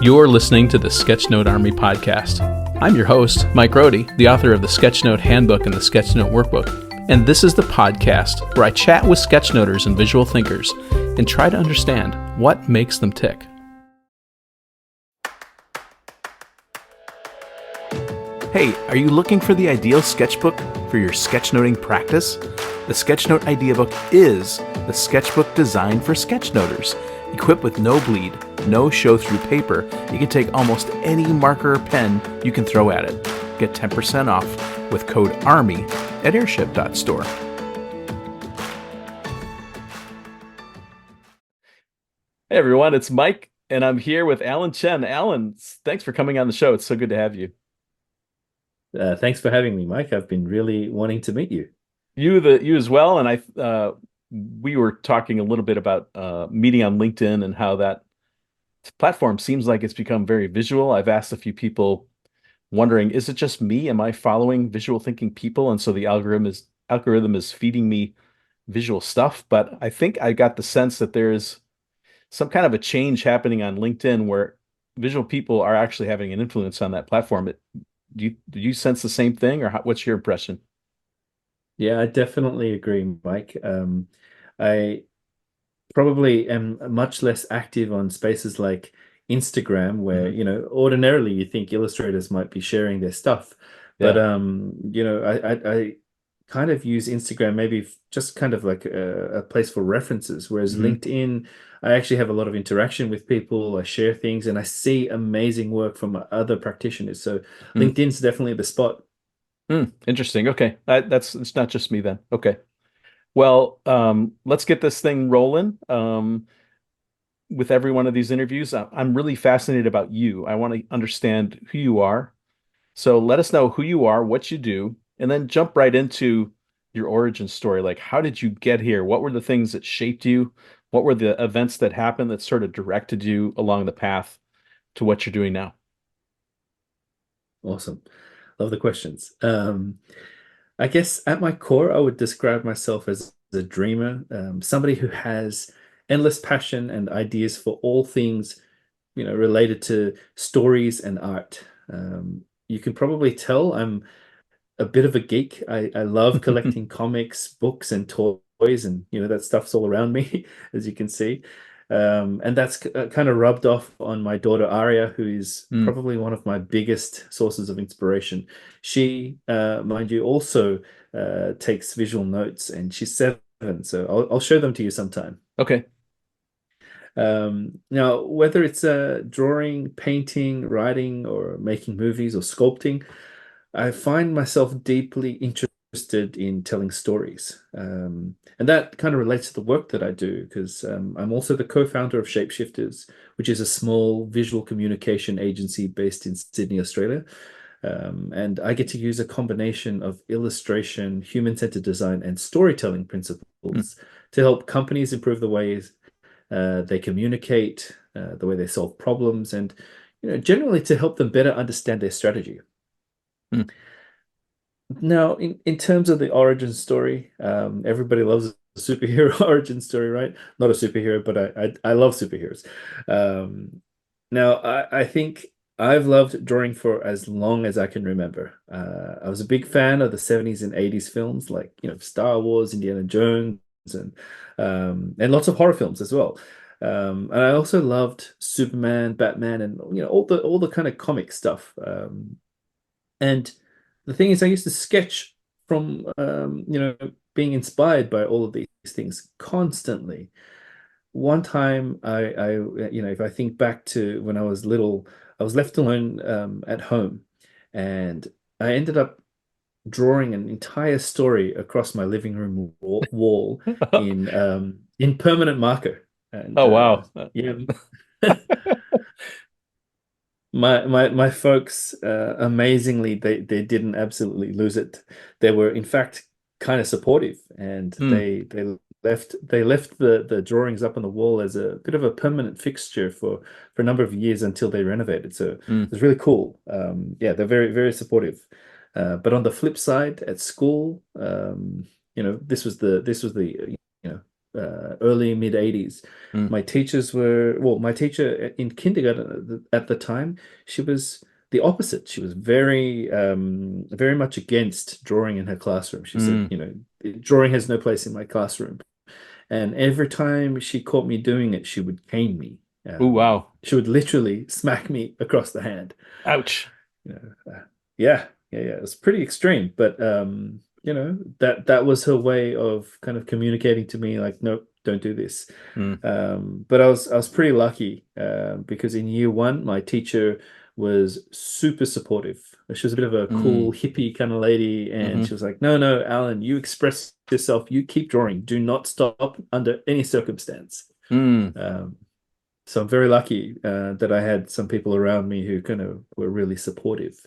You're listening to the Sketchnote Army Podcast. I'm your host, Mike Rohde, the author of the Sketchnote Handbook and the Sketchnote Workbook, and this is the podcast where I chat with sketchnoters and visual thinkers and try to understand what makes them tick. Hey, are you looking for the ideal sketchbook for your sketchnoting practice? The Sketchnote Idea Book is the sketchbook designed for sketchnoters. Equipped with no bleed, no show-through paper, you can take almost any marker or pen you can throw at it. Get 10% off with code ARMY at airship.store. Hey everyone, it's Mike, and I'm here with Alan Chen. Alan, thanks for coming on the show. It's so good to have you. Thanks for having me, Mike. I've been really wanting to meet you. You as well, and we were talking a little bit about meeting on LinkedIn and how that platform seems like it's become very visual. I've asked a few people wondering, is it just me? Am I following visual thinking people? And so the algorithm is feeding me visual stuff. But I think I got the sense that there's some kind of a change happening on LinkedIn where visual people are actually having an influence on that platform. Do you sense the same thing, or what's your impression? Yeah, I definitely agree, Mike. I probably am much less active on spaces like Instagram, where, ordinarily you think illustrators might be sharing their stuff. But, Yeah. I kind of use Instagram maybe just kind of like a place for references, whereas LinkedIn, I actually have a lot of interaction with people. I share things and I see amazing work from other practitioners. So LinkedIn's definitely the spot. Interesting. Okay. It's not just me then. Okay. Well, let's get this thing rolling. With every one of these interviews, I'm really fascinated about you. I want to understand who you are. So let us know who you are, what you do, and then jump right into your origin story. Like, how did you get here? What were the things that shaped you? What were the events that happened that sort of directed you along the path to what you're doing now? Awesome. Love the questions. I guess at my core, I would describe myself as a dreamer, somebody who has endless passion and ideas for all things, related to stories and art. You can probably tell I'm a bit of a geek. I love collecting comics, books, and toys, and that stuff's all around me, as you can see. And that's kind of rubbed off on my daughter Aria, who is probably one of my biggest sources of inspiration. She, mind you, also takes visual notes, and she's 7, so I'll show them to you sometime. Okay. Now, whether it's drawing, painting, writing, or making movies or sculpting, I find myself deeply interested in telling stories. And that kind of relates to the work that I do, because I'm also the co-founder of Shapeshifters, which is a small visual communication agency based in Sydney, Australia. And I get to use a combination of illustration, human-centered design, and storytelling principles to help companies improve the ways they communicate, the way they solve problems, and generally to help them better understand their strategy. Mm. Now, in terms of the origin story, everybody loves a superhero origin story, right? Not a superhero, but I love superheroes. Now, I think I've loved drawing for as long as I can remember. I was a big fan of the 70s and 80s films, like Star Wars, Indiana Jones, and lots of horror films as well. And I also loved Superman, Batman, and all the kind of comic stuff. And the thing is, I used to sketch from being inspired by all of these things constantly. One time, if I think back to when I was little, I was left alone at home, and I ended up drawing an entire story across my living room wall in permanent marker. And Oh, wow. yeah. My folks, amazingly, they didn't absolutely lose it. They were, in fact, kind of supportive, and Mm. they left the drawings up on the wall as a bit of a permanent fixture for a number of years until they renovated. So it Mm. was really cool. Yeah, they're very, very supportive. But on the flip side, at school, this was the early mid 80s. Mm. My teachers were, well, my teacher in kindergarten at the time, she was the opposite. She was very much against drawing in her classroom. She said, Mm. drawing has no place in my classroom. And every time she caught me doing it, she would cane me. Oh, wow. She would literally smack me across the hand. Ouch. You know, yeah. It was pretty extreme, but that was her way of kind of communicating to me, like, nope, don't do this. Mm. But I was pretty lucky because in year one, my teacher was super supportive. She was a bit of a cool Mm. hippie kind of lady, and Hmm. she was like, "No, no, Alan, you express yourself. You keep drawing. Do not stop under any circumstance." Mm. Um, so I'm very lucky that I had some people around me who kind of were really supportive.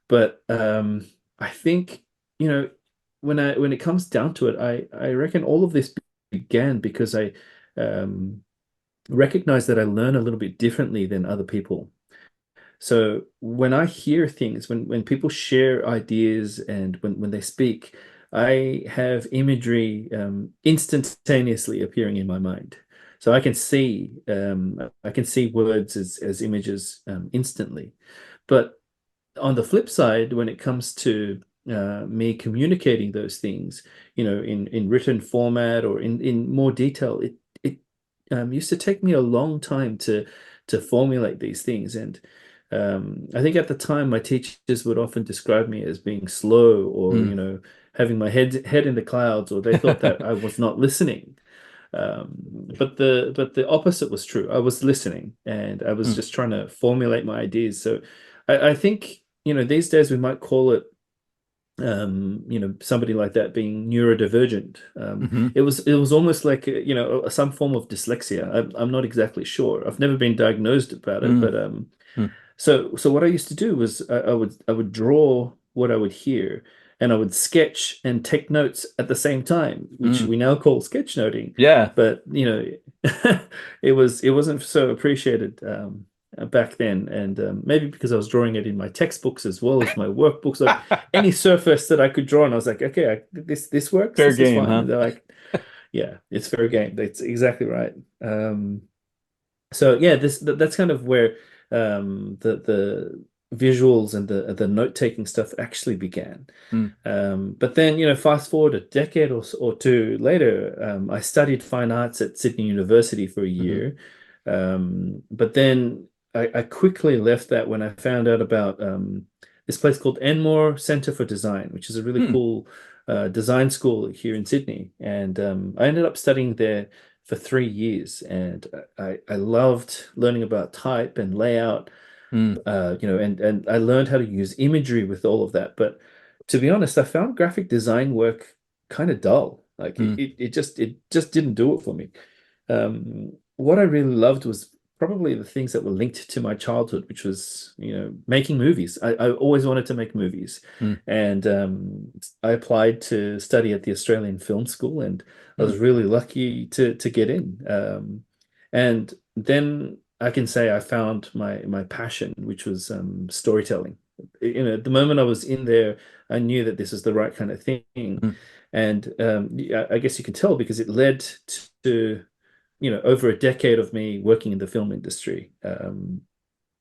But I think, you know, when it comes down to it, I reckon all of this began because I um, recognized that I learn a little bit differently than other people. So when I hear things, when people share ideas and when they speak, I have imagery instantaneously appearing in my mind. So I can see words as images instantly. But on the flip side, when it comes to me communicating those things, in written format or in more detail, it used to take me a long time to formulate these things. And I think at the time, my teachers would often describe me as being slow or, Mm. having my head in the clouds, or they thought that I was not listening. But the opposite was true. I was listening and I was Mm. just trying to formulate my ideas. So I think, these days we might call it somebody like that being neurodivergent. Hmm. It was almost like some form of dyslexia. I'm not exactly sure. I've never been diagnosed about it, Mm. but Mm. so what I used to do was I would draw what I would hear, and I would sketch and take notes at the same time, which Mm. we now call sketchnoting. Yeah. But it wasn't so appreciated back then, and maybe because I was drawing it in my textbooks as well as my workbooks, like any surface that I could draw, and I was like, okay, this works, Fair this is game, fine. huh? And they're like, yeah, it's fair game. That's exactly right. So yeah, that's kind of where the visuals and the note-taking stuff actually began. Mm. But then, fast forward a decade or two later, I studied fine arts at Sydney University for a Hmm. year. But then I quickly left that when I found out about this place called Enmore Centre for Design, which is a really Mm. cool design school here in Sydney. And I ended up studying there for 3 years, and I loved learning about type and layout, Mm. and I learned how to use imagery with all of that. But to be honest, I found graphic design work kind of dull. Like it, Mm. it, it just didn't do it for me. What I really loved was probably the things that were linked to my childhood, which was, making movies. I always wanted to make movies. Mm. And I applied to study at the Australian Film School, and I was Mm. really lucky to get in. And then I can say I found my passion, which was storytelling. The moment I was in there, I knew that this is the right kind of thing. Mm. And yeah, I guess you can tell because it led to, over a decade of me working in the film industry.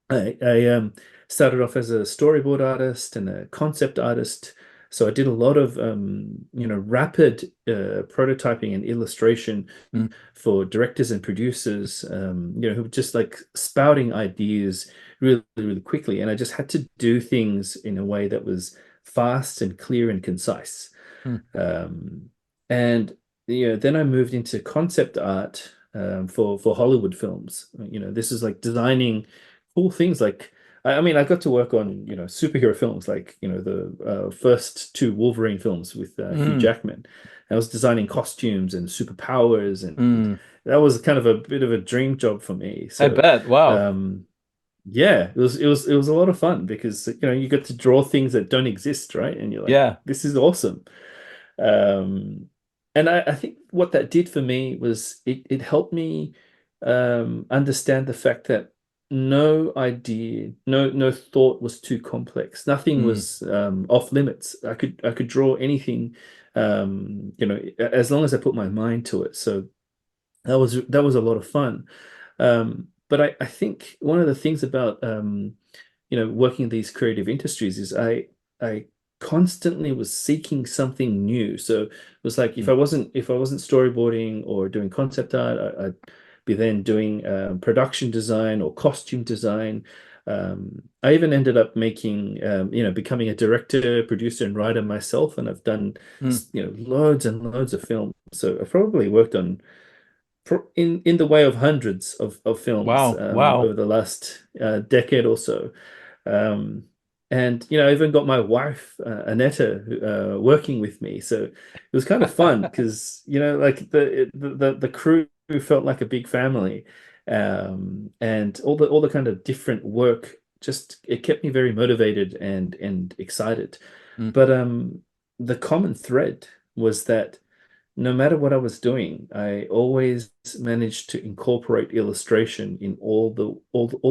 I started off as a storyboard artist and a concept artist. So I did a lot of rapid prototyping and illustration Mm. for directors and producers, who were just like spouting ideas really, really quickly. And I just had to do things in a way that was fast and clear and concise. Mm. Um, and then I moved into concept art for Hollywood films. This is like designing cool things. Like, I mean, I got to work on superhero films, like the first two Wolverine films with Hugh Mm. Jackman. I was designing costumes and superpowers, and Mm. that was kind of a bit of a dream job for me. I So, bet. Wow. um, yeah, it was a lot of fun because you get to draw things that don't exist, right? And you're like, Yeah. this is awesome. Um, and I think what that did for me was it helped me understand the fact that no idea, no thought was too complex. Nothing Mm. was off limits. I could draw anything as long as I put my mind to it. So that was a lot of fun. But I think one of the things about working in these creative industries is I constantly was seeking something new. So it was like Mm, if I wasn't storyboarding or doing concept art, I'd be then doing production design or costume design. I even ended up making becoming a director, producer, and writer myself, and I've done mm. loads and loads of films. So I've probably worked on in the way of hundreds of films Wow. Wow. over the last decade or so. Um, and I even got my wife Anetta working with me, so it was kind of fun because like the crew felt like a big family, and all the kind of different work just it kept me very motivated and excited. Mm, But the common thread was that no matter what I was doing, I always managed to incorporate illustration in all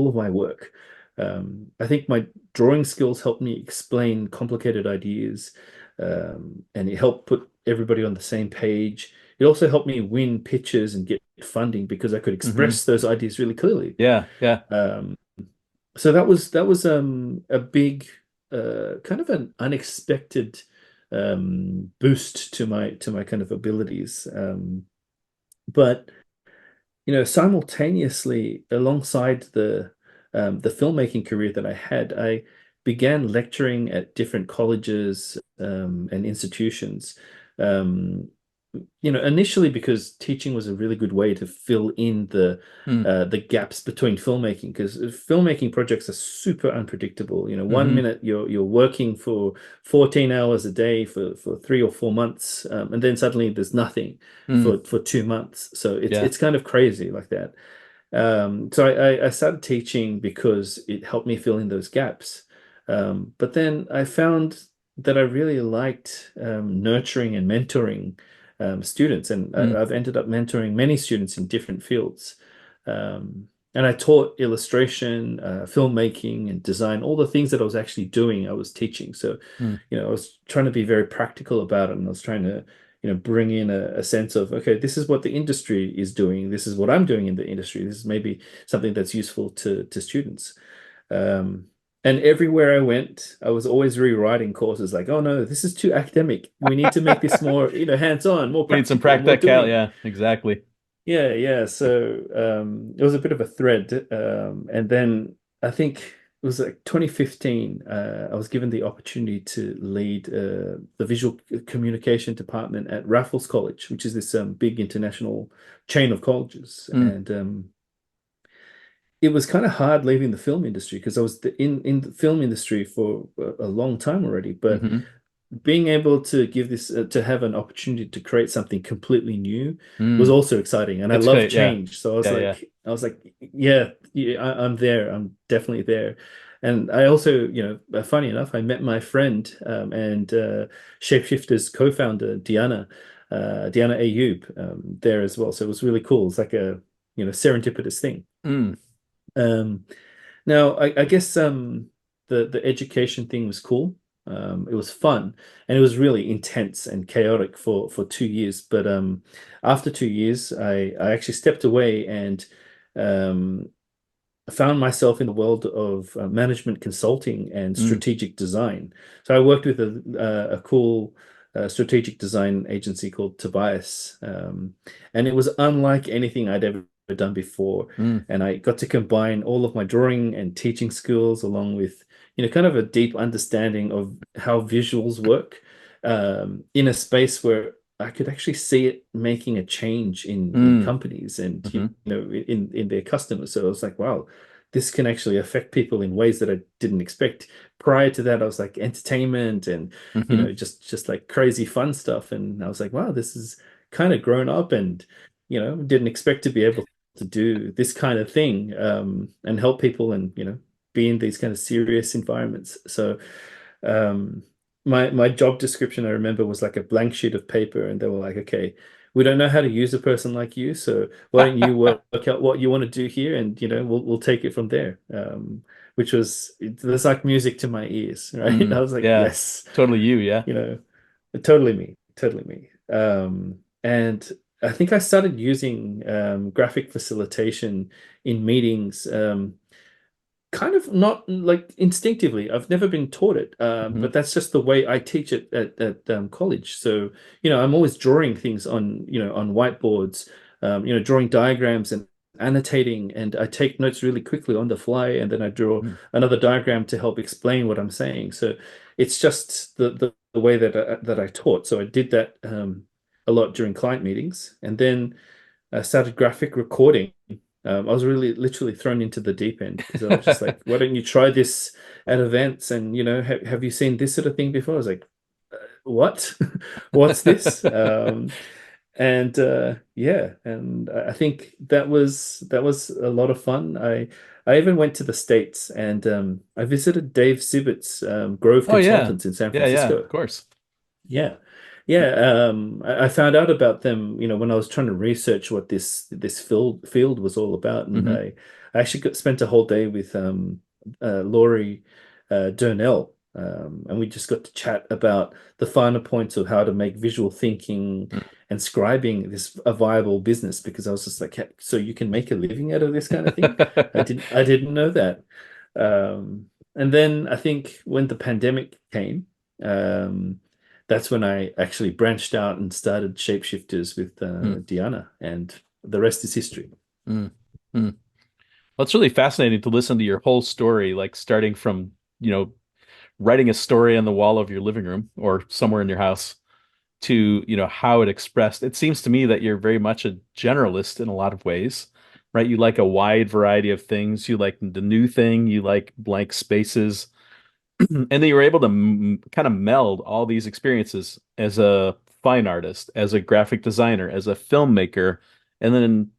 of my work. I think my drawing skills helped me explain complicated ideas, and it helped put everybody on the same page. It also helped me win pitches and get funding because I could hmm. express those ideas really clearly. Yeah. Yeah. Um, so that was a big kind of an unexpected boost to my kind of abilities. But simultaneously, alongside the filmmaking career that I had, I began lecturing at different colleges and institutions. Um, initially because teaching was a really good way to fill in Mm, the gaps between filmmaking, because filmmaking projects are super unpredictable. One hmm. minute you're working for 14 hours a day for 3 or 4 months, and then suddenly there's nothing Mm, for 2 months. So yeah. it's kind of crazy like that. So I started teaching because it helped me fill in those gaps. But then I found that I really liked nurturing and mentoring students, and Mm, I've ended up mentoring many students in different fields. And I taught illustration, filmmaking, and design, all the things that I was actually doing, I was teaching. So, mm, I was trying to be very practical about it, and I was trying to bring in a sense of, okay, this is what the industry is doing. This is what I'm doing in the industry. This is maybe something that's useful to students. Um, and everywhere I went, I was always rewriting courses like, oh no, this is too academic. We need to make this more, hands-on, more We need some practical, more practical. doing. Yeah. Exactly. Yeah, yeah. So it was a bit of a thread. And then I think it was like 2015, I was given the opportunity to lead the visual communication department at Raffles College, which is this big international chain of colleges. Mm, And it was kind of hard leaving the film industry because I was in the film industry for a long time already. But hmm. being able to give this to have an opportunity to create something completely new was Mm. also exciting, and I It's love great. Yeah. change. So Yeah. Yeah. yeah, yeah, I'm there. I'm definitely there. And I also, funny enough, I met my friend and Shapeshifters co-founder Diana Ayub there as well. So it was really cool. It's like a serendipitous thing. Mm, Um, now, I guess the education thing was cool. It was fun, and it was really intense and chaotic for 2 years. But after 2 years, I actually stepped away and um, found myself in the world of management consulting and mm, strategic design. So I worked with a cool strategic design agency called Tobias, and it was unlike anything I'd ever done before. mm, And I got to combine all of my drawing and teaching skills along with, kind of a deep understanding of how visuals work in a space where I could actually see it making a change in mm, companies and hmm. in their customers. So I was like, wow, this can actually affect people in ways that I didn't expect. Prior to that, I was like entertainment and Hmm. just like crazy fun stuff. And I was like, wow, this is kind of grown up and didn't expect to be able to do this kind of thing and help people and be in these kind of serious environments. So um, my job description, I remember, was like a blank sheet of paper, and they were like, "Okay, we don't know how to use a person like you, so why don't you work out what you want to do here, and we'll take it from there." Which was like music to my ears, right? I Mm, was like, yeah. "Yes, Totally you. Yeah. you know, totally me, totally me. And I think I started using graphic facilitation in meetings, kind of not like instinctively. I've never been taught it, Hmm. but that's just the way I teach it at college. So, I'm always drawing things on, on whiteboards, drawing diagrams and annotating, and I take notes really quickly on the fly, and then I draw Hmm. another diagram to help explain what I'm saying. So it's just the way that I taught. So I did that a lot during client meetings, and then I started graphic recording. I was really literally thrown into the deep end because I was just like, why don't you try this at events? And, have you seen this sort of thing before? I was like, what? What's this? And yeah, and I think that was a lot of fun. I even went to the States, and I visited Dave Sibbitt's Grove Oh yeah. Consultants in San Yeah, yeah, of Francisco. course. Yeah. Yeah, I found out about them, when I was trying to research what this field was all about, and Hmm. I actually spent a whole day with Laurie Durnell, and we just got to chat about the finer points of how to make visual thinking and scribing this a viable business, because I was just like, "Hey, so you can make a living out of this kind of thing?" I didn't know that. And then I think when the pandemic came, um, that's when I actually branched out and started Shapeshifters with Mm, Diana, and the rest is history. mm, mm. Well, it's really fascinating to listen to your whole story, like starting from, you know, writing a story on the wall of your living room or somewhere in your house to, how it expressed. It seems to me that you're very much a generalist in a lot of ways, right? You like a wide variety of things. You like the new thing, you like blank spaces. And then you were able to kind of meld all these experiences as a fine artist, as a graphic designer, as a filmmaker, and then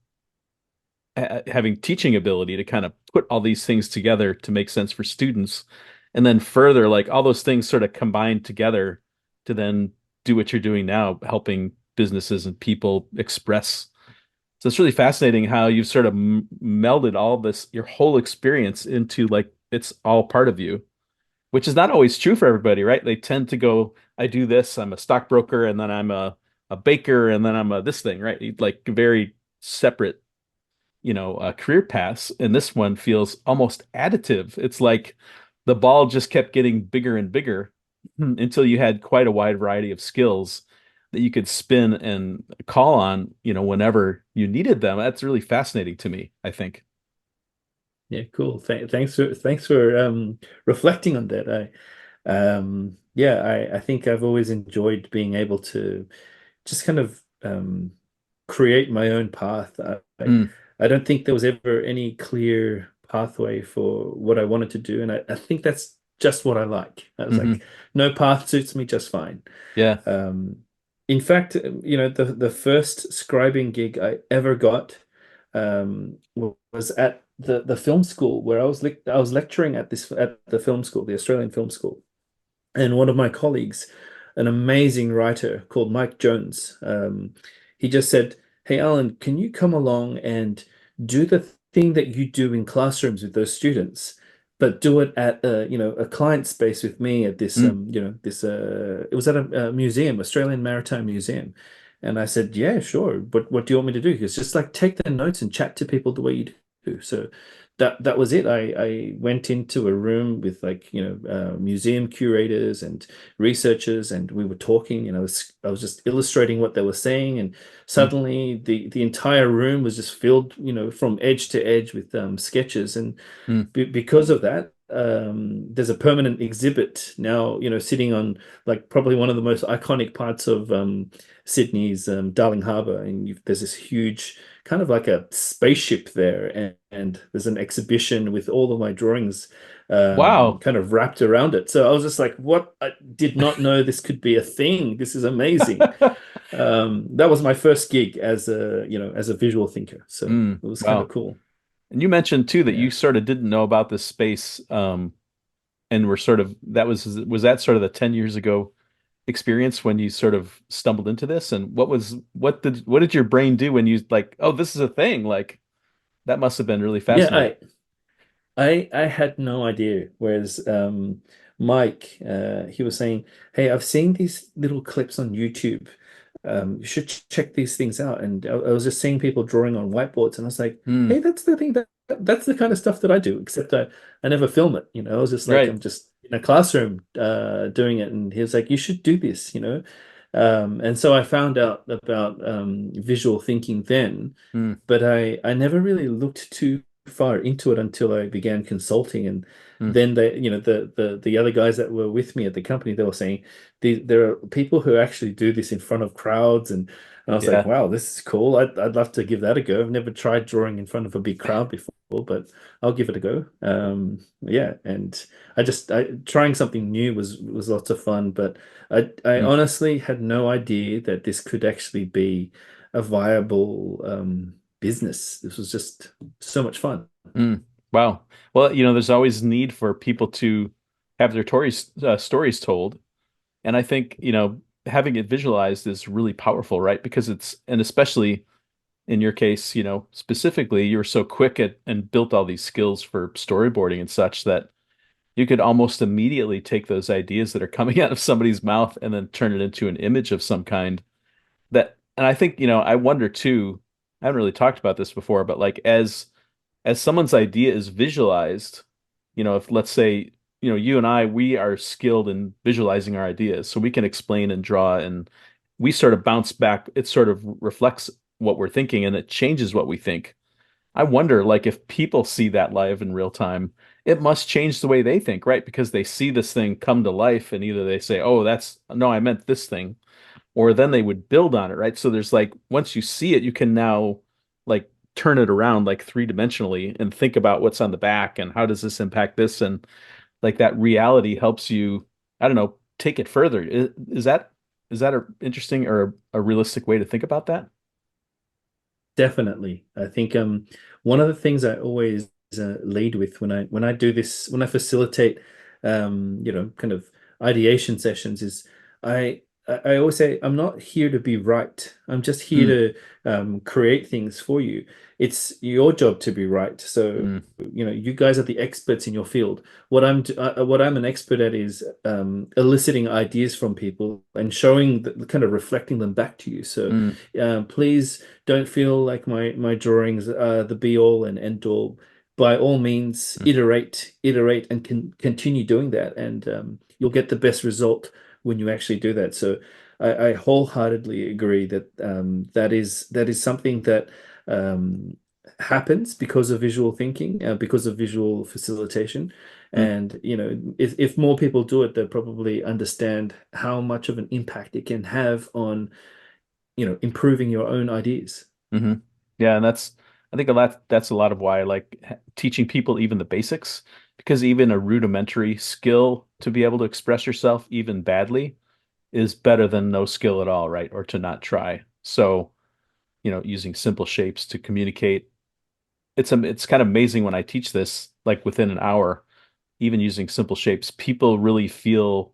having teaching ability to kind of put all these things together to make sense for students. And then further, like all those things sort of combined together to then do what you're doing now, helping businesses and people express. So it's really fascinating how you've sort of melded all this, your whole experience into like it's all part of you, which is not always true for everybody, right? They tend to go, I do this, I'm a stockbroker, and then I'm a baker, and then I'm a this thing, right? Like very separate, career paths. And this one feels almost additive. It's like the ball just kept getting bigger and bigger until you had quite a wide variety of skills that you could spin and call on, whenever you needed them. That's really fascinating to me, I think. Yeah, cool. Thanks for reflecting on that. Yeah, I think I've always enjoyed being able to just kind of create my own path. Mm, I don't think there was ever any clear pathway for what I wanted to do, and I think that's just what I like. I was hmm. like, no path suits me just fine. Yeah. Um, in fact, the first scribing gig I ever got was at the film school where I was lecturing at the film school, the Australian Film School, and one of my colleagues, an amazing writer called Mike Jones, he just said, "Hey, Alan, can you come along and do the thing that you do in classrooms with those students, but do it at a client space with me at this Mm, this it was at a museum, Australian Maritime Museum." And I said, "Yeah, sure. But what do you want me to do?" Because just like take the notes and chat to people the way you do. So that was it. I went into a room with like museum curators and researchers, and we were talking. I was just illustrating what they were saying, and mm, suddenly the entire room was just filled, from edge to edge with sketches, and mm. because of that, there's a permanent exhibit now, sitting on like probably one of the most iconic parts of Sydney's Darling Harbour, and there's this huge kind of like a spaceship there, and there's an exhibition with all of my drawings Wow. kind of wrapped around it. So I was just like, "What? I did not know this could be a thing. This is amazing." That was my first gig as a visual thinker, so Mm, it was kind of wow. cool. And you mentioned too that you Yeah. sort of didn't know about this space, and were sort of was that sort of the 10 years ago experience when you sort of stumbled into this? And what did your brain do when you like, oh, this is a thing? Like that must have been really Yeah, fascinating. I had no idea. Whereas Mike, he was saying, "Hey, I've seen these little clips on YouTube. You should check these things out." And I was just seeing people drawing on whiteboards, and I was like, Mm, "Hey, that's the thing that's the kind of stuff that I do, except I never film it. You know, I was just like, right. I'm just in a classroom doing it." And he was like, "You should do this, you know." And so I found out about visual thinking then, Mm, but I never really looked too far into it until I began consulting. And mm, then the other guys that were with me at the company, they were saying there are people who actually do this in front of crowds, and I was like, yeah. wow, this is cool. I'd love to give that a go. I've never tried drawing in front of a big crowd before, but I'll give it a go. Yeah, and I trying something new was lots of fun, but I Mm, honestly had no idea that this could actually be a viable business. This was just so much fun. mm. Wow. Well, there's always need for people to have their stories told. And I think, having it visualized is really powerful, right? Because and especially in your case, specifically, you were so quick at and built all these skills for storyboarding and such that you could almost immediately take those ideas that are coming out of somebody's mouth and then turn it into an image of some kind. And I think, I wonder too, I haven't really talked about this before, but like as someone's idea is visualized, if let's say, you and I, we are skilled in visualizing our ideas, so we can explain and draw, and we sort of bounce back. It sort of reflects what we're thinking and it changes what we think. I wonder, like, if people see that live in real time, it must change the way they think, right? Because they see this thing come to life and either they say, oh, no, I meant this thing, or then they would build on it, right? So there's like once you see it, you can now like turn it around like three-dimensionally and think about what's on the back and how does this impact this, and like that reality helps you, I don't know, take it further. Is that a interesting or a realistic way to think about that? Definitely. I think one of the things I always lead with when I do this, when I facilitate kind of ideation sessions, is I always say I'm not here to be right. I'm just here Mm, to create things for you. It's your job to be right. So, mm, you guys are the experts in your field. What I'm an expert at is eliciting ideas from people and showing kind of reflecting them back to you. So mm, please don't feel like my drawings are the be all and end all. By all means, mm, iterate, and continue doing that, and you'll get the best result when you actually do that. So I wholeheartedly agree that that is something that um, happens because of visual thinking, because of visual facilitation. mm, And if more people do it, they'll probably understand how much of an impact it can have on improving your own ideas. hmm Yeah, and I think that's a lot of why I like teaching people even the basics, because even a rudimentary skill to be able to express yourself even badly is better than no skill at all, right? Or to not try. So, using simple shapes to communicate. It's kind of amazing when I teach this, like within an hour, even using simple shapes, people really feel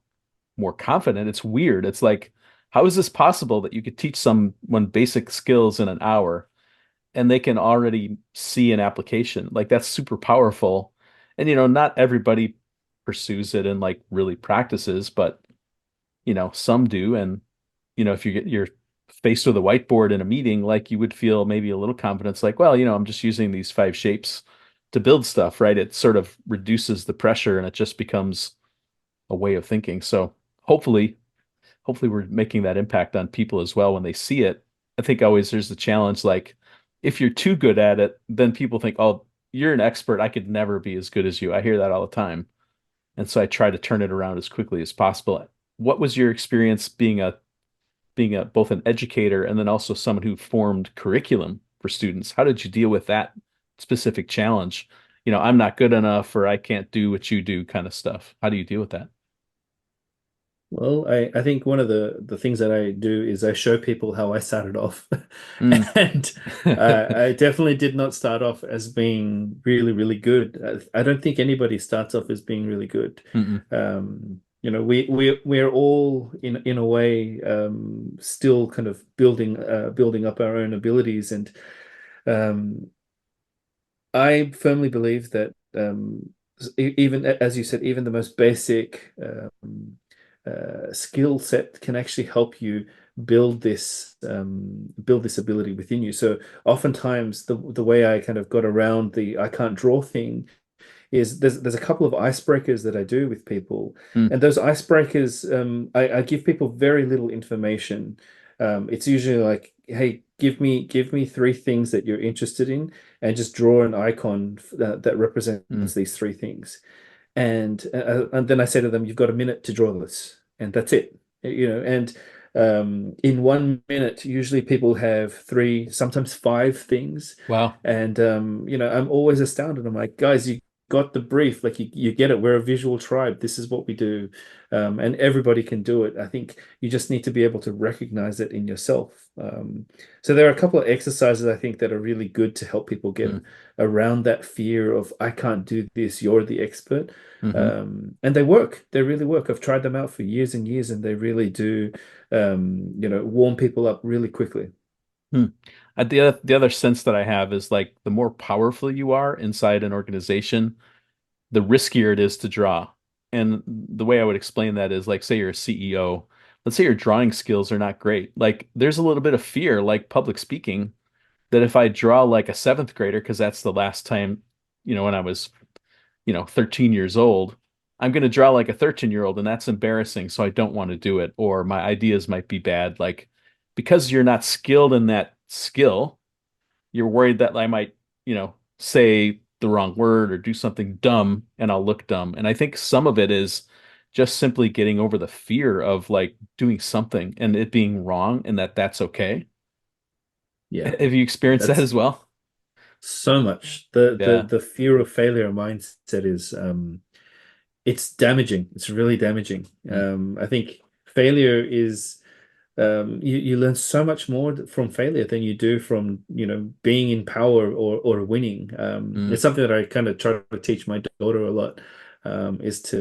more confident. It's weird. It's like, how is this possible that you could teach someone basic skills in an hour and they can already see an application? Like that's super powerful. And not everybody pursues it and like really practices, but some do. And if you're faced with a whiteboard in a meeting, like you would feel maybe a little confidence, like, well, I'm just using these five shapes to build stuff, right? It sort of reduces the pressure and it just becomes a way of thinking. So hopefully, hopefully we're making that impact on people as well when they see it. I think always there's the challenge, like if you're too good at it, then people think, oh, you're an expert. I could never be as good as you. I hear that all the time. And so I try to turn it around as quickly as possible. What was your experience being a both an educator and then also someone who formed curriculum for students? How did you deal with that specific challenge? I'm not good enough or I can't do what you do kind of stuff. How do you deal with that? Well, I think one of the things that I do is I show people how I started off. Mm. And I definitely did not start off as being really, really good. I don't think anybody starts off as being really good. Mm-mm. We're all in a way still kind of building up our own abilities, and um, I firmly believe that. even as you said, even the most basic skill set can actually help you build this ability within you. So oftentimes the way I kind of got around the I can't draw thing is there's a couple of icebreakers that I do with people, Mm, and those icebreakers I give people very little information. It's usually like, hey, give me three things that you're interested in, and just draw an icon that mm, represents these three things. And then I say to them, you've got a minute to draw this, and that's it. And in 1 minute, usually people have three, sometimes five things. wow. And I'm always astounded. I'm like, guys, you got the brief, like you get it. We're a visual tribe. This is what we do. And everybody can do it. I think you just need to be able to recognize it in yourself. So there are a couple of exercises I think that are really good to help people get Mm, around that fear of I can't do this, you're the expert. hmm And they work. They really work. I've tried them out for years and years, and they really do, warm people up really quickly. Hmm. The other sense that I have is like the more powerful you are inside an organization, the riskier it is to draw. And the way I would explain that is like, say you're a CEO, let's say your drawing skills are not great. Like there's a little bit of fear, like public speaking, that if I draw like a seventh grader, because that's the last time, when I was, 13 years old, I'm going to draw like a 13-year-old, and that's embarrassing. So I don't want to do it. Or my ideas might be bad. Like because you're not skilled in that skill, you're worried that I might, say the wrong word or do something dumb and I'll look dumb. And I think some of it is just simply getting over the fear of like doing something and it being wrong and that's okay. Yeah, Have you experienced that that's as well? so much. The Yeah. the fear of failure mindset is it's damaging. It's really damaging. Mm, I think failure is you learn so much more from failure than you do from being in power or winning. mm, It's something that I kind of try to teach my daughter a lot. Is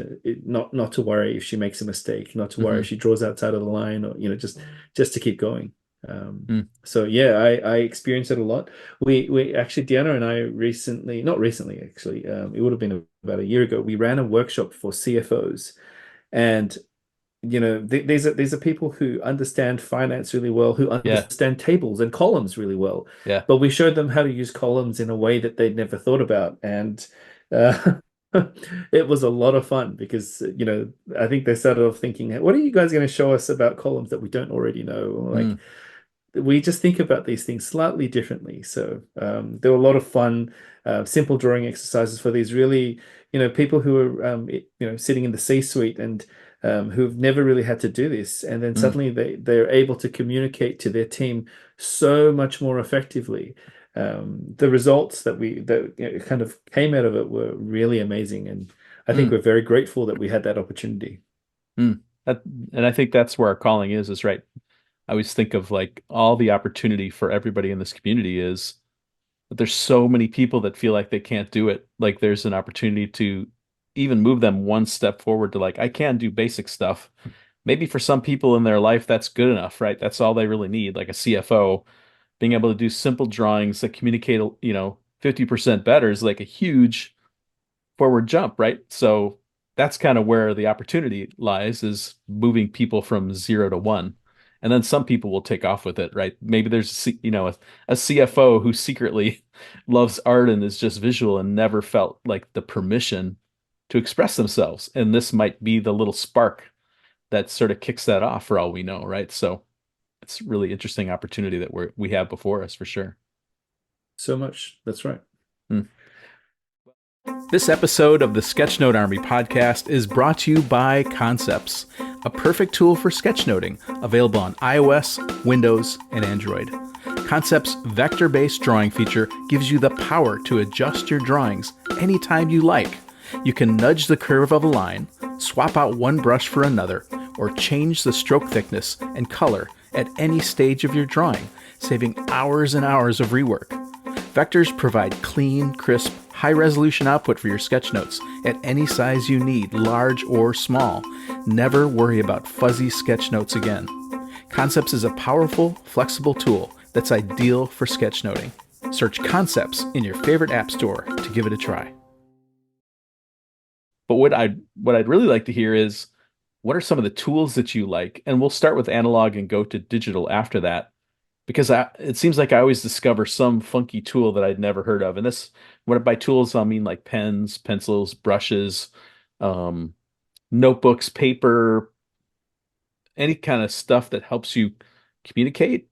not to worry if she makes a mistake, not to worry if hmm she draws outside of the line, or just to keep going. mm, So yeah, I experienced it a lot. We actually, Deanna and I recently, not recently actually, it would have been about a year ago. We ran a workshop for CFOs, and these are people who understand finance really well, who yeah. understand tables and columns really well. Yeah. But we showed them how to use columns in a way that they'd never thought about, and uh, it was a lot of fun because I think they started off thinking, "What are you guys going to show us about columns that we don't already know?" Like Mm, we just think about these things slightly differently. So there were a lot of fun, simple drawing exercises for these really, people who are, sitting in the C-suite and who've never really had to do this, and then mm, suddenly they're able to communicate to their team so much more effectively. The results that kind of came out of it were really amazing, and I think mm, we're very grateful that we had that opportunity. mm. That, and I think that's where our calling is right. I always think of like all the opportunity for everybody in this community is but there's so many people that feel like they can't do it. Like there's an opportunity to even move them one step forward to like, I can do basic stuff. Maybe for some people in their life, that's good enough, right? That's all they really need. Like a CFO, being able to do simple drawings that communicate, 50% better is like a huge forward jump, right? So that's kind of where the opportunity lies is moving people from 0 to 1. And then some people will take off with it, right? Maybe there's, a CFO who secretly loves art and is just visual and never felt like the permission to express themselves. And this might be the little spark that sort of kicks that off for all we know, right? So it's a really interesting opportunity that we have before us for sure. So much. That's right. Hmm. This episode of the Sketchnote Army podcast is brought to you by Concepts, a perfect tool for sketchnoting, available on iOS, Windows, and Android. Concepts' vector-based drawing feature gives you the power to adjust your drawings anytime you like. You can nudge the curve of a line, swap out one brush for another, or change the stroke thickness and color at any stage of your drawing, saving hours and hours of rework. Vectors provide clean, crisp, high-resolution output for your sketch notes at any size you need, large or small. Never worry about fuzzy sketch notes again. Concepts is a powerful, flexible tool that's ideal for sketchnoting. Search Concepts in your favorite app store to give it a try. But what I'd really like to hear is what are some of the tools that you like? And we'll start with analog and go to digital after that, because it seems like I always discover some funky tool that I'd never heard of. And this, what by tools, I mean like pens, pencils, brushes, um, notebooks, paper, any kind of stuff that helps you communicate.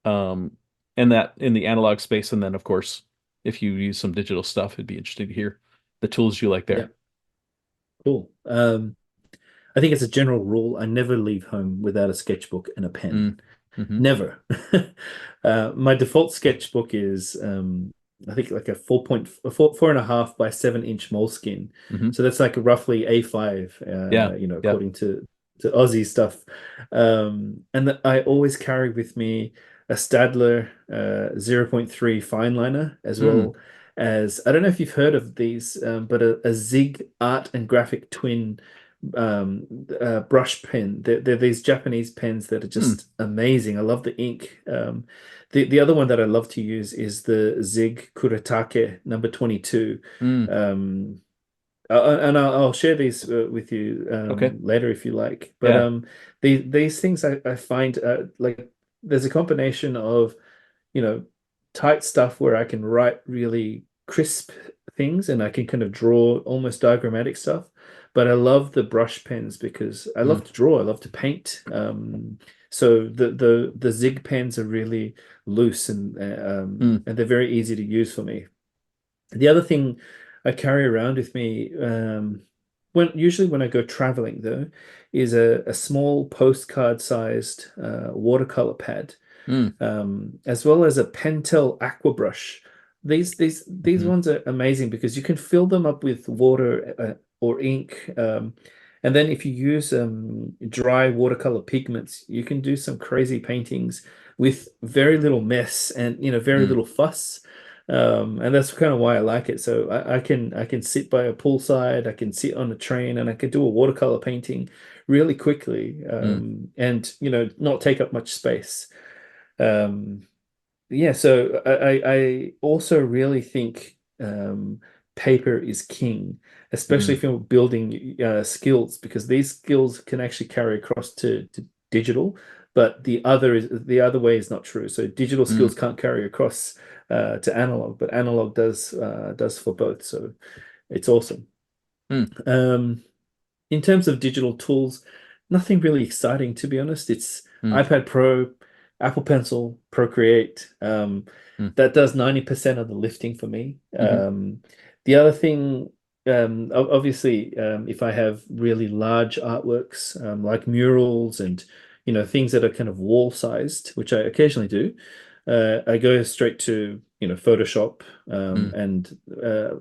Um, and that in the analog space, and then of course, if you use some digital stuff, it'd be interesting to hear the tools you like Yeah, there. cool. I think it's a general rule. I never leave home without a sketchbook and a pen. Mm. Hmm. Never. My default sketchbook is I think like a 4.4 by 7 inch Moleskine. Hmm. So that's like roughly A5, Yeah. Yeah. according to Aussie stuff. I always carry with me a Stadler zero 0.3 fine liner, as Mm. well as, I don't know if you've heard of these, but a Zig Art and Graphic Twin brush pen. They're these Japanese pens that are Mm. just amazing. I love the ink. The other one that I love to use is the Zig Kuretake number 22. Mm. Um, and I'll share these with you Okay. later if you like. But Yeah. these things I find like there's a combination of you know, tight stuff where I can write really crisp things and I can kind of draw almost diagrammatic stuff. But I love the brush pens because I Mm. love to draw, I love to paint. So the Zig pens are really loose Mm. and they're very easy to use for me. The other thing I carry around with me, when I go traveling though, is a small postcard sized watercolor pad, Mm. as well as a Pentel aqua brush. These Hmm. ones are amazing because you can fill them up with water or ink, and then if you use dry watercolor pigments, you can do some crazy paintings with very little mess and very Mm. little fuss. And that's kind of why I like it. So I can sit by a poolside, I can sit on a train, and I can do a watercolor painting really quickly, Mm. and not take up much space. Um, yeah, so I also really think paper is king, especially Mm. if you're building skills, because these skills can actually carry across to digital, but the other way is not true. So digital Mm. skills can't carry across to analog, but analog does for both. So it's awesome. Mm. Um, in terms of digital tools, nothing really exciting, to be honest. It's Mm. iPad Pro, Apple Pencil, Procreate. Mm. That does 90% of the lifting for me. Hmm. The other thing, obviously, if I have really large artworks, like murals and things that are kind of wall sized, which I occasionally do, I go straight to Photoshop, Mm. and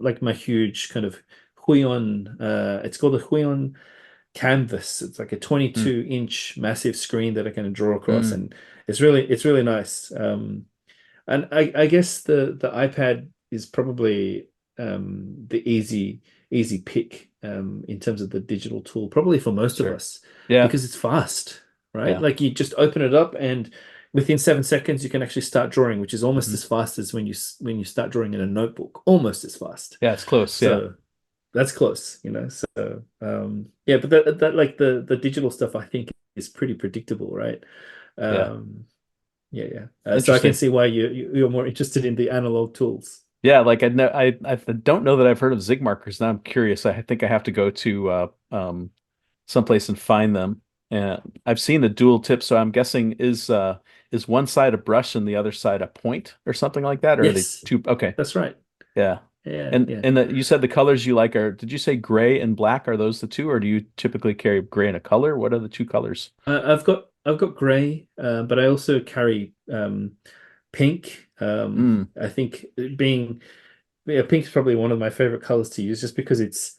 like my huge kind of Huion, it's called a Huion canvas. It's like a Mm. 22-inch massive screen that I can draw across, Mm. and it's really nice. And I guess the iPad is probably the easy pick in terms of the digital tool, probably for most of Sure. us, Yeah. because it's fast, right? Yeah. Like you just open it up and within 7 seconds you can actually start drawing, which is almost Hmm. as fast as when you start drawing in a notebook, almost as fast. Yeah. It's close. Yeah. So that's close. So yeah, but that like the digital stuff I think is pretty predictable, right? Yeah. Um, yeah. So I can Interesting. see why you're more interested in the analog tools. Yeah. Like I don't know that I've heard of Zig markers. Now I'm curious. I think I have to go to someplace and find them. And I've seen the dual tip, so I'm guessing is one side a brush and the other side a point or something like that, or are they Yes, two? Okay. that's right. Yeah. Yeah, And yeah. you said the colors you like are, did you say gray and black? Are those the two, or do you typically carry gray and a color? What are the two colors? I've got gray, but I also carry pink. Mm. I think being yeah, pink is probably one of my favorite colors to use, just because it's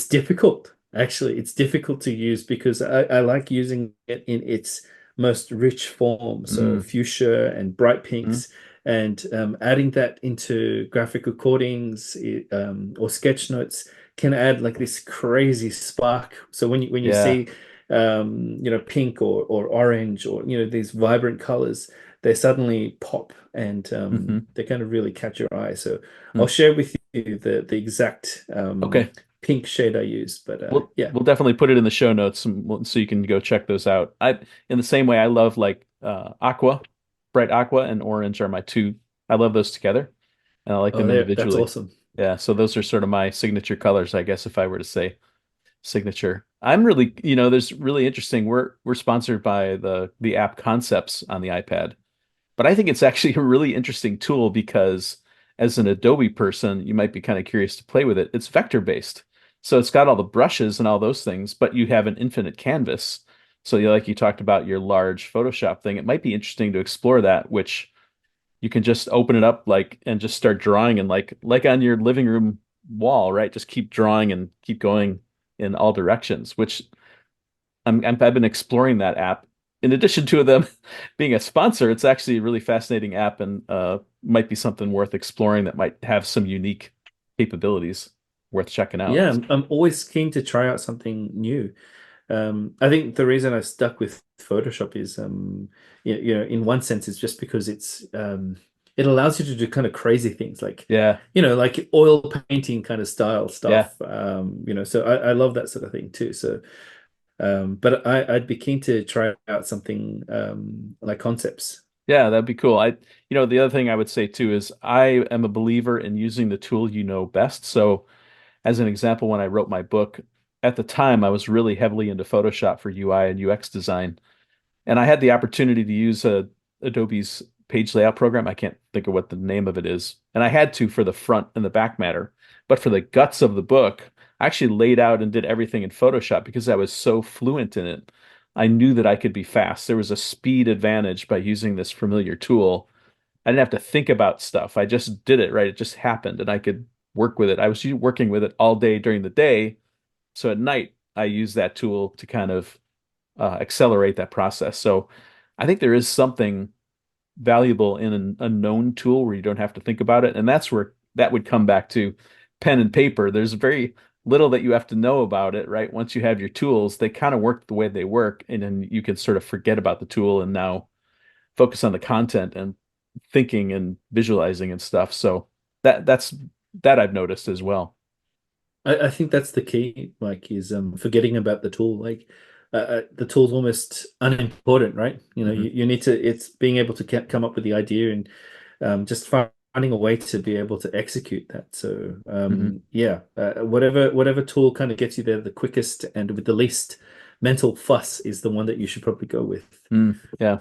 difficult. Actually, it's difficult to use because I like using it in its most rich form. So Mm. fuchsia and bright Mm. pinks, and adding that into graphic recordings, or sketch notes can add like this crazy spark. So when you Yeah. see pink or orange, or these vibrant colors, they suddenly pop, and Hmm. they kind of really catch your eye. So I'll Mm. share with you the exact Okay. pink shade I use. But yeah. We'll definitely put it in the show notes so you can go check those out. I in the same way I love like aqua, bright aqua and orange are my two. I love those together and I like Oh, them there, that's individually. awesome. Yeah, so those are sort of my signature colors, I guess, if I were to say signature. I'm really, there's really interesting. We're sponsored by the app Concepts on the iPad. But I think it's actually a really interesting tool because as an Adobe person, you might be kind of curious to play with it. It's vector based. So it's got all the brushes and all those things, but you have an infinite canvas. So like you talked about your large Photoshop thing, it might be interesting to explore that, which you can just open it up like and just start drawing and like on your living room wall, right? Just keep drawing and keep going in all directions, which I've been exploring that app. In addition to them being a sponsor, it's actually a really fascinating app and might be something worth exploring that might have some unique capabilities worth checking out. Yeah, I'm always keen to try out something new. I think the reason I stuck with Photoshop is, in one sense, it's just because it allows you to do kind of crazy things like, Yeah, like oil painting kind of style yeah, stuff. So I love that sort of thing too. So, but I'd be keen to try out something like concepts. yeah, that'd be cool. The other thing I would say too is I am a believer in using the tool you know best. So, as an example, when I wrote my book, at the time I was really heavily into Photoshop for UI and UX design. And I had the opportunity to use Adobe's page layout program. I can't think of what the name of it is. And I had to for the front and the back matter. But for the guts of the book, I actually laid out and did everything in Photoshop because I was so fluent in it. I knew that I could be fast. There was a speed advantage by using this familiar tool. I didn't have to think about stuff. I just did it, right? It just happened and I could work with it. I was working with it all day during the day. So at night, I use that tool to kind of accelerate that process. So I think there is something valuable in a known tool where you don't have to think about it. And that's where that would come back to pen and paper. There's very little that you have to know about it, right? Once you have your tools, they kind of work the way they work, and then you can sort of forget about the tool and now focus on the content and thinking and visualizing and stuff. So that's that I've noticed as well. I think that's the key, like, is forgetting about the tool. Like, the tool's almost unimportant, right? Hmm. You need to, it's being able to come up with the idea and just finding a way to be able to execute that. So, Hmm. yeah, whatever tool kind of gets you there the quickest and with the least mental fuss is the one that you should probably go with. Yeah,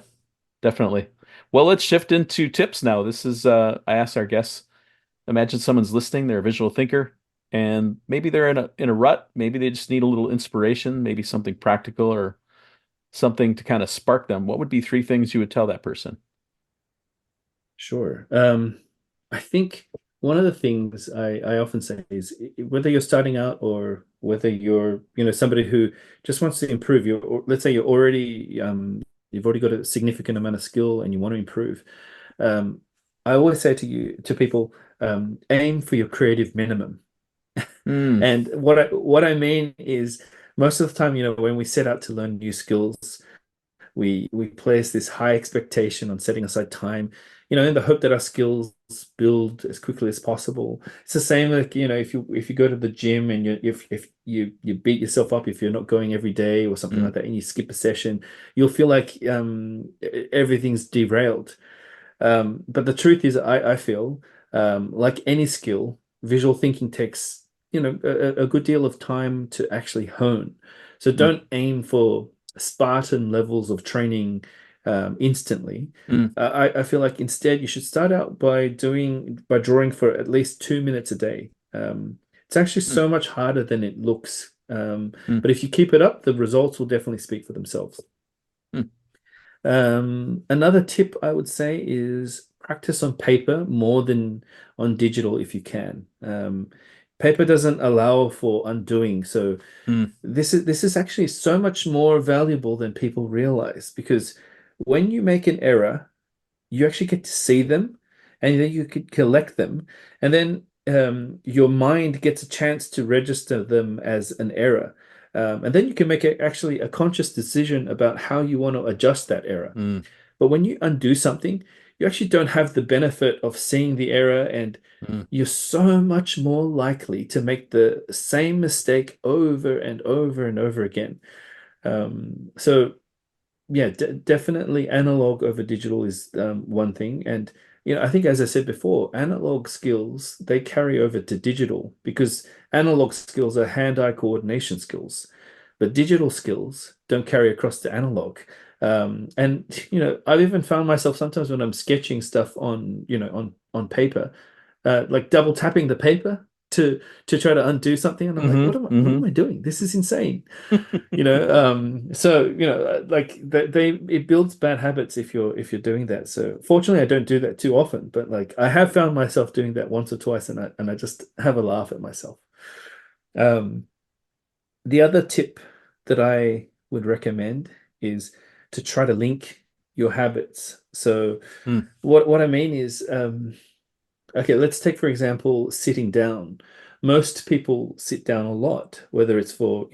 definitely. Well, let's shift into tips now. This is I asked our guests, imagine someone's listening, they're a visual thinker, and maybe they're in a rut, maybe they just need a little inspiration, maybe something practical or something to kind of spark them. What would be three things you would tell that person? Sure. I think one of the things I often say is whether you're starting out or whether you're, somebody who just wants to improve, let's say you've already got a significant amount of skill and you want to improve. Um, I always say to people, aim for your creative minimum. Hmm. And what I mean is most of the time, when we set out to learn new skills, we place this high expectation on setting aside time, in the hope that our skills build as quickly as possible. It's the same like, if you go to the gym and if you beat yourself up if you're not going every day or something Hmm. like that and you skip a session, you'll feel like everything's derailed. But the truth is, I feel like any skill, visual thinking takes, a good deal of time to actually hone. So Hmm. don't aim for Spartan levels of training instantly. Hmm. I feel like instead you should start out by drawing for at least 2 minutes a day. It's actually Hmm. so much harder than it looks. Hmm. But if you keep it up, the results will definitely speak for themselves. Hmm. Another tip I would say is practice on paper more than on digital if you can. Paper doesn't allow for undoing, so Hmm. this is actually so much more valuable than people realize because when you make an error, you actually get to see them and then you could collect them, and then your mind gets a chance to register them as an error. And then you can make actually a conscious decision about how you want to adjust that error. Hmm. But when you undo something, you actually don't have the benefit of seeing the error, and Mm. you're so much more likely to make the same mistake over and over and over again. So yeah, de definitely analog over digital is one thing. And I think as I said before, analog skills they carry over to digital because analog skills are hand-eye coordination skills, but digital skills don't carry across to analog. And I've even found myself sometimes when I'm sketching stuff on paper, like double tapping the paper to try to undo something, and I'm like, Hmm. what am Hmm. I doing? This is insane. So like it builds bad habits if you're doing that. So fortunately I don't do that too often, but like I have found myself doing that once or twice, and I just have a laugh at myself. um the other tip that I would recommend is to try to link your habits. So Mm. what I mean is, okay, let's take, for example, sitting down. Most people sit down a lot, whether it's for,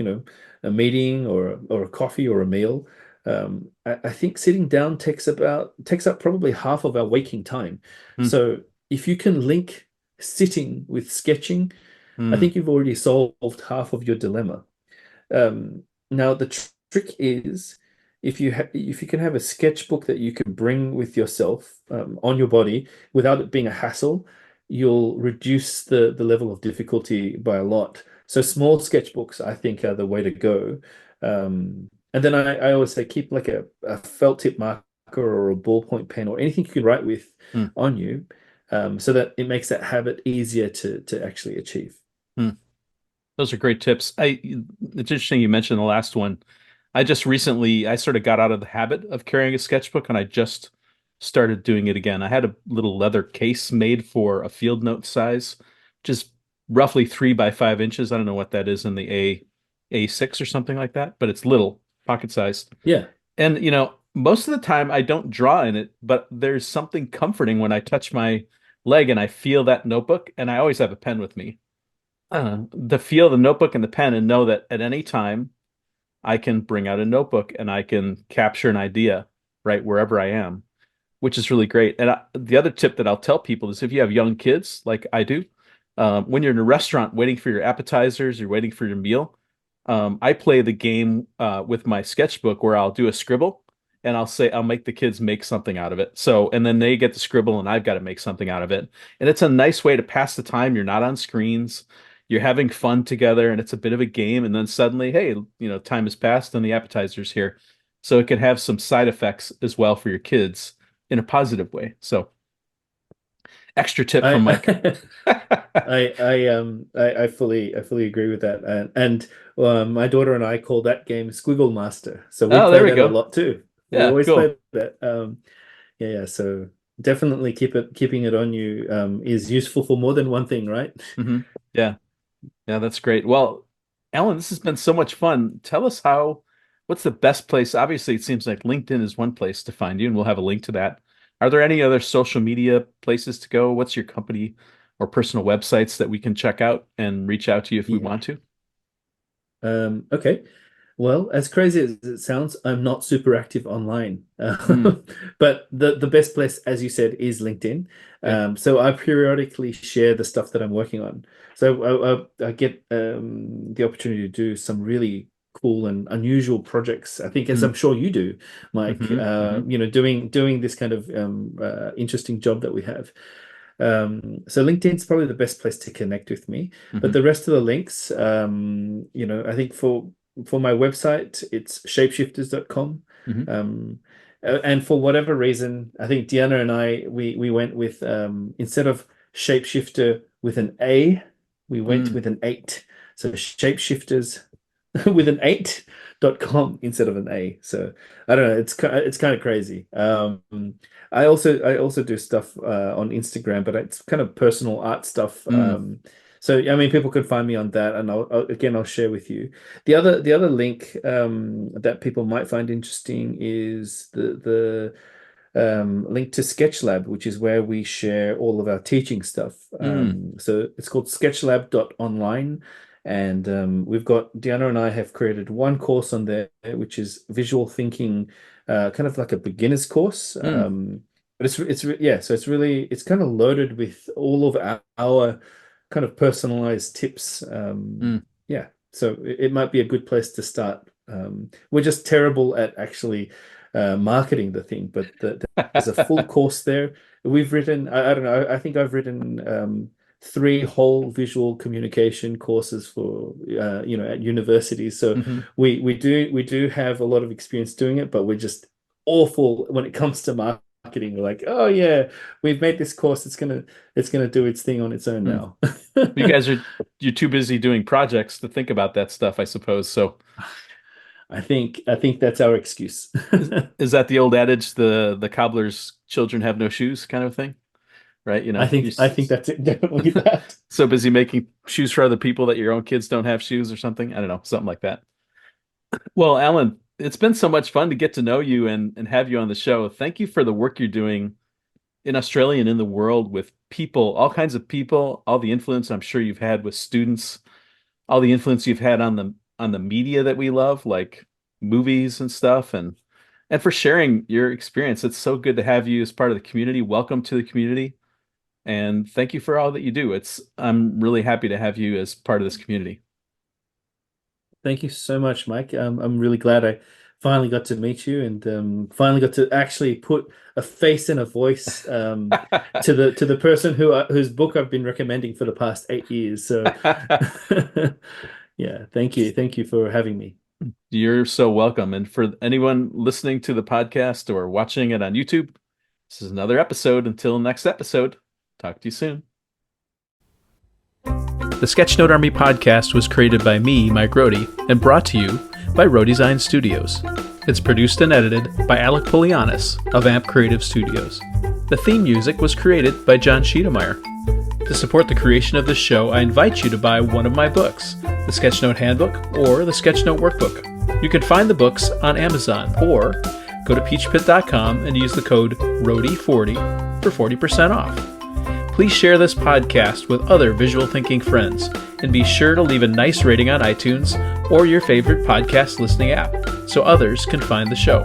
a meeting or a coffee or a meal. I think sitting down takes up probably half of our waking time. Mm. So if you can link sitting with sketching, I Mm. think you've already solved half of your dilemma. Now the trick is if you can have a sketchbook that you can bring with yourself on your body without it being a hassle, you'll reduce the level of difficulty by a lot. So small sketchbooks, I think, are the way to go. And then I always say keep like a felt tip marker or a ballpoint pen or anything you can write with Mm. on you, so that it makes that habit easier to actually achieve. Mm. Those are great tips. It's interesting you mentioned the last one. I just recently I sort of got out of the habit of carrying a sketchbook and I just started doing it again. I had a little leather case made for a field note size, which is roughly 3 by 5 inches. I don't know what that is in the A6 or something like that, but it's little, pocket sized. Yeah. And most of the time I don't draw in it, but there's something comforting when I touch my leg and I feel that notebook, and I always have a pen with me. To feel the notebook and the pen and know that at any time I can bring out a notebook and I can capture an idea right wherever I am, which is really great. And the other tip that I'll tell people is if you have young kids, like I do, when you're in a restaurant waiting for your appetizers, you're waiting for your meal, I play the game with my sketchbook where I'll do a scribble and I'll make the kids make something out of it. So, and then they get to scribble and I've got to make something out of it. And it's a nice way to pass the time. You're not on screens. You're having fun together and it's a bit of a game. And then suddenly, hey, time has passed and the appetizer's here. So it can have some side effects as well for your kids in a positive way. So extra tip from Mike. I I fully agree with that. And my daughter and I call that game Squiggle Master. So we Oh, there play we that a go. lot too. We Yeah, always cool. play that. Yeah. So definitely keeping it on you is useful for more than one thing, right? Hmm. Yeah. Yeah, that's great. Well, Alan, this has been so much fun. Tell us what's the best place? Obviously, it seems like LinkedIn is one place to find you, and we'll have a link to that. Are there any other social media places to go? What's your company or personal websites that we can check out and reach out to you if we Yeah. want to? Okay. Well, as crazy as it sounds, I'm not super active online. Hmm. But the best place, as you said, is LinkedIn. Okay. So I periodically share the stuff that I'm working on. So I get the opportunity to do some really cool and unusual projects. I think, as Hmm. I'm sure you do, Mike, Hmm. Hmm. doing this kind of interesting job that we have. So LinkedIn's probably the best place to connect with me. But Hmm. the rest of the links, I think for my website, it's shapeshifters.com. Hmm. Um, and for whatever reason, I think Deanna and I we went with instead of shapeshifter with an A, we went Hmm. with an eight. So shapeshifters with an 8.com instead of an A. So I don't know. It's kind of crazy. I also do stuff on Instagram, but it's kind of personal art stuff. Hmm. So I mean, people could find me on that, and I'll share with you. The other link that people might find interesting is the link to SketchLab, which is where we share all of our teaching stuff. Hmm. So it's called sketchlab.online. And we've got Deanna and I have created one course on there, which is visual thinking, kind of like a beginner's course. Hmm. But yeah, so it's kind of loaded with all of our kind of personalized tips. Mm. Yeah, so it might be a good place to start. We're just terrible at actually marketing the thing, but there's a full course there. We've written, I don't know, I think I've written three whole visual communication courses for at universities. So Hmm. we do have a lot of experience doing it, but we're just awful when it comes to marketing. We're like, oh yeah, we've made this course. It's gonna do its thing on its own Mm. now. You guys are you're too busy doing projects to think about that stuff, I suppose. So I think that's our excuse. is, is that the old adage, the cobbler's children have no shoes kind of thing? Right? I You're think I think that's it, definitely that. so busy making shoes for other people that your own kids don't have shoes or something. I don't know, something like that. Well, Alan, it's been so much fun to get to know you and have you on the show. Thank you for the work you're doing in Australia and in the world with people, all kinds of people, all the influence I'm sure you've had with students, all the influence you've had on the media that we love, like movies and stuff, and for sharing your experience. It's so good to have you as part of the community. Welcome to the community, and thank you for all that you do. I'm really happy to have you as part of this community. Thank you so much, Mike. I'm really glad I finally got to meet you and finally got to actually put a face and a voice to the person whose book I've been recommending for the past 8 years. So yeah, thank you for having me. You're so welcome. And for anyone listening to the podcast or watching it on YouTube, this is another episode. Until next episode, talk to you soon. The Sketchnote Army Podcast was created by me, Mike Rohde, and brought to you by Rohdesign Studios. It's produced and edited by Alec Polianis of Amp Creative Studios. The theme music was created by John Schiedermeyer. To support the creation of this show, I invite you to buy one of my books, the Sketchnote Handbook or the Sketchnote Workbook. You can find the books on Amazon or go to peachpit.com and use the code ROHDE40 for 40% off. Please share this podcast with other visual thinking friends, and be sure to leave a nice rating on iTunes or your favorite podcast listening app so others can find the show.